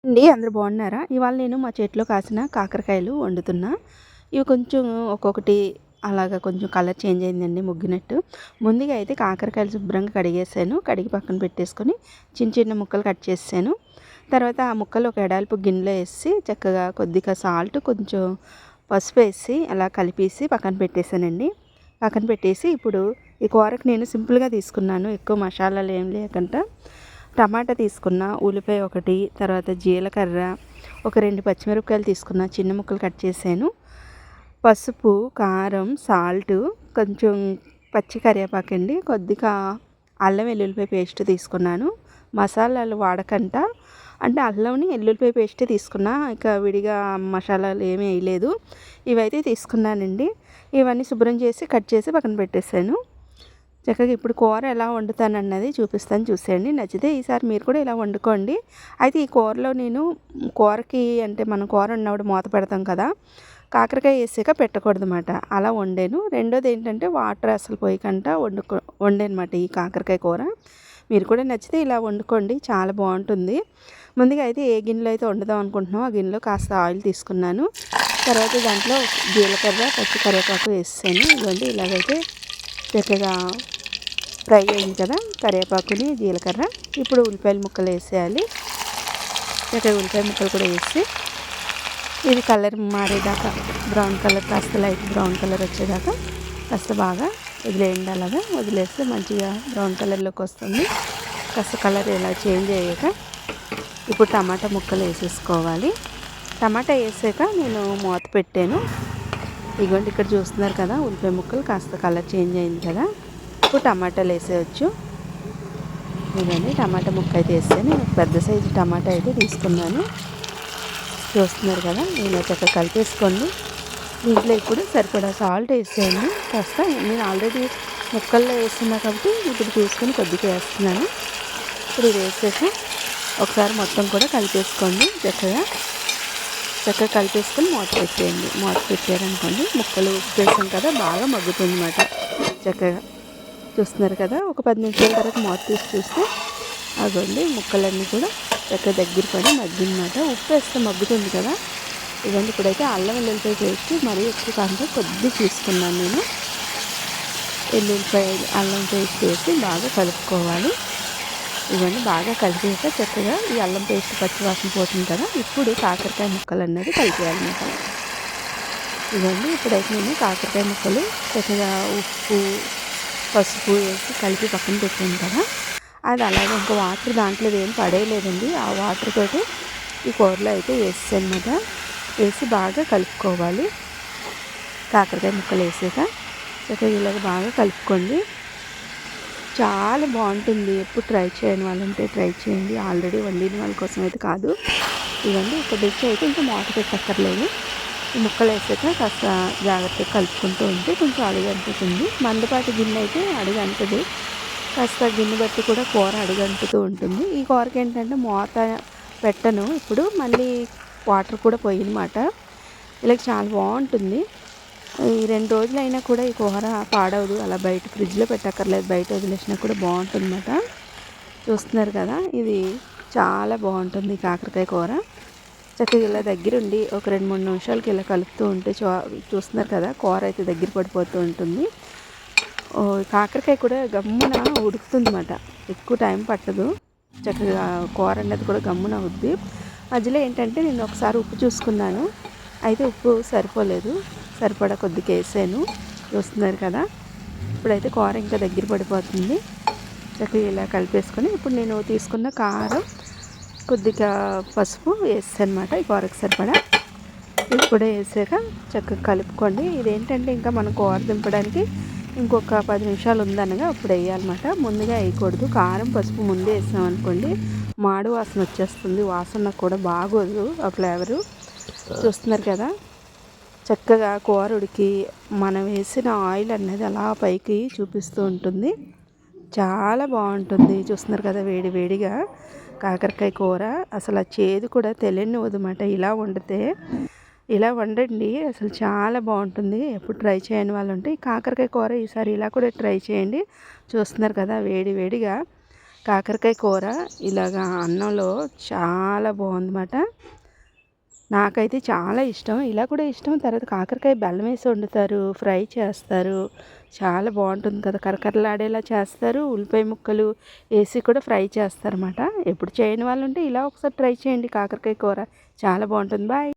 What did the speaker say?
అండి అందరూ బాగున్నారా? ఇవాళ నేను మా చెట్లో కాసిన కాకరకాయలు వండుతున్నా. ఇవి కొంచెం ఒక్కొక్కటి అలాగా కొంచెం కలర్ చేంజ్ అయిందండి ముగ్గినట్టు. ముందుగా అయితే కాకరకాయలు శుభ్రంగా కడిగేసాను. కడిగి పక్కన పెట్టేసుకొని చిన్న చిన్న ముక్కలు కట్ చేసాను. తర్వాత ఆ ముక్కలు ఒక ఎడాల్పు గిన్నెలో వేసి చక్కగా కొద్దిగా సాల్ట్, కొంచెం పసుపు వేసి అలా కలిపేసి పక్కన పెట్టేశానండి. పక్కన పెట్టేసి ఇప్పుడు ఈ కూరకు నేను సింపుల్గా తీసుకున్నాను, ఎక్కువ మసాలాలు ఏం లేకుండా. టమాటా తీసుకున్న, ఉల్లిపాయ ఒకటి, తర్వాత జీలకర్ర, ఒక 2 పచ్చిమిరపకాయలు తీసుకున్న, చిన్న ముక్కలు కట్ చేశాను. పసుపు, కారం, సాల్టు, కొంచెం పచ్చి కరివేపాకండి, కొద్దిగా అల్లం వెల్లుల్లిపాయ పేస్ట్ తీసుకున్నాను. మసాలాలు వాడకంట, అంటే అల్లంని ఎల్లుల్లిపాయ పేస్ట్ తీసుకున్నా, ఇక విడిగా మసాలాలు ఏమీ వేయలేదు. ఇవైతే తీసుకున్నానండి. ఇవన్నీ శుభ్రం చేసి కట్ చేసి పక్కన పెట్టేశాను. చక్కగా ఇప్పుడు కూర ఎలా వండుతానన్నది చూపిస్తాను, చూసేయండి. నచ్చితే ఈసారి మీరు కూడా ఇలా వండుకోండి. అయితే ఈ కూరలో నేను కూరకి అంటే మనం కూర ఉన్నప్పుడు మూత పెడతాం కదా, కాకరకాయ వేసాక పెట్టకూడదన్నమాట, అలా వండాను. రెండోది ఏంటంటే వాటర్ అసలు పోయకుండా వండానమాట ఈ కాకరకాయ కూర. మీరు కూడా నచ్చితే ఇలా వండుకోండి, చాలా బాగుంటుంది. ముందుగా అయితే ఏ గిన్నెలో అయితే వండుదాం అనుకుంటున్నామో ఆ గిన్నెలో కాస్త ఆయిల్ తీసుకున్నాను. తర్వాత దాంట్లో జీలకర్ర, పచ్చి కరివేపాకు వేసాను. ఇవ్వండి ఇలాగైతే చక్కగా ఫ్రై అయింది కదా కరివేపాకుని, జీలకర్ర. ఇప్పుడు ఉల్లిపాయల ముక్కలు వేసేయాలి. చక్కగా ఉల్లిపాయ ముక్కలు కూడా వేసి ఇది కలర్ మారేదాకా, బ్రౌన్ కలర్, కాస్త లైట్ బ్రౌన్ కలర్ వచ్చేదాకా కాస్త బాగా వదిలేయండి. అలాగా వదిలేస్తే మంచిగా బ్రౌన్ కలర్లోకి వస్తుంది. కాస్త కలర్ ఇలా చేంజ్ అయ్యాక ఇప్పుడు టమాటా ముక్కలు వేసేసుకోవాలి. టమాటా వేసాక నేను మూత పెట్టాను. ఇదిగోండి ఇక్కడ చూస్తున్నారు కదా, ఉల్లిపాయ ముక్కలు కాస్త కలర్ చేంజ్ అయింది కదా. ఇప్పుడు టమాటాలు వేసేయచ్చు. ఇదండి టమాటా ముక్క అయితే వేసాను. పెద్ద సైజు టమాటా అయితే తీసుకున్నాను. చూస్తున్నారు కదా, నేను చక్కగా కలిపేసుకోండి. దీంట్లో ఇప్పుడు సరిపడా సాల్ట్ వేసేయండి కాస్త. నేను ఆల్రెడీ ముక్కల్లో వేస్తున్నా కాబట్టి ఇప్పుడు చూసుకొని కొద్దిగా వేస్తున్నాను. ఇప్పుడు ఇది వేసాక ఒకసారి మొత్తం కూడా కలిపేసుకోండి. చక్కగా కలిపేసుకొని మూత పెట్టేయండి. మూత పెట్టారనుకోండి, ముక్కలు వేసాం కదా బాగా మగ్గుతుంది అన్నమాట. చక్కగా చూస్తున్నారు కదా, ఒక 10 నిమిషాల తర్వాత మూత తీసి చూస్తే అదండి ముక్కలన్నీ కూడా చక్కగా దగ్గర పడి మగ్గిందన్నమాట. ఉప్పు వేస్తే మగ్గుతుంది కదా. ఇవన్నీ ఇప్పుడైతే అల్లం వెల్లుల్లిపాయ పేస్ట్ మరీ ఎక్కువ కాకుండా కొద్దిగా తీసుకున్నాను నేను. వెల్లుల్లిపాయ అల్లం పేస్ట్ వేసి బాగా కలుపుకోవాలి. ఇవన్నీ బాగా కలిపేసాక చక్కగా ఈ అల్లం పేస్ట్ పచ్చివాసన పోతుంది కదా, ఇప్పుడు కాకరకాయ ముక్కలు అన్నది కలిపేయాలన్నమాట. ఇవన్నీ ఇప్పుడైతే నేను కాకరకాయ ముక్కలు చక్కగా ఉప్పు, పసుపు వేసి కలిపి పక్కన పెట్టాను కదా, అది అలాగే ఇంకా వాటర్ దాంట్లో ఏం పడేయలేదండి. ఆ వాటర్ తోటి ఈ కూరలో అయితే వేసేసానమాట. వేసి బాగా కలుపుకోవాలి. కాకరకాయ ముక్కలు వేసాక చక్కగా ఇలాగ బాగా కలుపుకోండి. చాలా బాగుంటుంది. ఎప్పుడు ట్రై చేయని వాళ్ళంటే ట్రై చేయండి. ఆల్రెడీ వండిన వాళ్ళ కోసం అయితే కాదు. ఇవన్నీ ఒక డిష్ అయితే ఇంకా మూత పెట్టక్కర్లేదు. ఈ ముక్కలు వేసాక కాస్త జాగ్రత్తగా కలుపుకుంటూ ఉంటే కొంచెం అడుగంటుతుంది. మందపాటి గిన్నె అయితే అడుగంటది, కాస్త గిన్నె బట్టి కూడా కూర అడుగంటుతూ ఉంటుంది. ఈ కూరకి ఏంటంటే మూత పెట్టను, ఇప్పుడు మళ్ళీ వాటర్ కూడా పోయినమాట. ఇలా చాలా బాగుంటుంది. ఈ 2 రోజులైనా కూడా ఈ కూర పాడవదు. అలా బయట ఫ్రిడ్జ్లో పెట్టక్కర్లేదు, బయట వదిలేసినా కూడా బాగుంటుంది అన్నమాట. చూస్తున్నారు కదా, ఇది చాలా బాగుంటుంది కాకరకాయ కూర. చక్కగా ఇలా దగ్గరుండి ఒక 2-3 నిమిషాలకి ఇలా కలుపుతూ ఉంటే చూస్తున్నారు కదా, కూర అయితే దగ్గర పడిపోతూ ఉంటుంది. కాకరకాయ కూడా గమ్మున ఉడుకుతుంది అన్నమాట, ఎక్కువ టైం పట్టదు. చక్కగా కూర అన్నది కూడా గమ్మున అవుద్ది. మధ్యలో ఏంటంటే నేను ఒకసారి ఉప్పు చూసుకున్నాను, అయితే ఉప్పు సరిపోలేదు, సరిపడా కొద్దిగా వేసాను. చూస్తున్నారు కదా, ఇప్పుడైతే కూర ఇంకా దగ్గర పడిపోతుంది. చక్కగా ఇలా కలిపేసుకొని ఇప్పుడు నేను తీసుకున్న కారం, కొద్దిగా పసుపు వేసాను అన్నమాట ఈ కూరకు సరిపడా. ఇప్పుడే వేసాక చక్కగా కలుపుకోండి. ఇదేంటంటే ఇంకా మనం కూర దింపడానికి ఇంకొక 10 నిమిషాలు ఉందనగా అప్పుడు వేయాలన్నమాట. ముందుగా వేయకూడదు. కారం పసుపు ముందే వేసాం అనుకోండి, మాడు వాసన వచ్చేస్తుంది. వాసన కూడా బాగోదు ఆ ఫ్లేవరు. చూస్తున్నారు కదా, చక్కగా కూర ఉడికి మనం వేసిన ఆయిల్ అనేది అలా పైకి చూపిస్తూ ఉంటుంది. చాలా బాగుంటుంది. చూస్తున్నారు కదా, వేడి వేడిగా కాకరకాయ కూర అసలు ఆ చేదు కూడా తెలియనివ్వదు అన్నమాట. ఇలా వండండి, అసలు చాలా బాగుంటుంది. ఎప్పుడు ట్రై చేయని వాళ్ళు ఉంటే ఈ కాకరకాయ కూర ఈసారి ఇలా కూడా ట్రై చేయండి. చూస్తున్నారు కదా, వేడి వేడిగా కాకరకాయ కూర ఇలాగా అన్నంలో చాలా బాగుందన్నమాట. నాకైతే చాలా ఇష్టం. ఇలా కూడా ఇష్టం. తర్వాత కాకరకాయ బెల్లం వేసి వండుతారు, ఫ్రై చేస్తారు. చాలా బాగుంటుంది కదా, కరకరలాడేలా చేస్తారు. ఉల్లిపాయ ముక్కలు వేసి కూడా ఫ్రై చేస్తారన్నమాట. ఎప్పుడు చేయని వాళ్ళు ఉంటే ఇలా ఒకసారి ట్రై చేయండి కాకరకాయ కూర, చాలా బాగుంటుంది. బాయ్.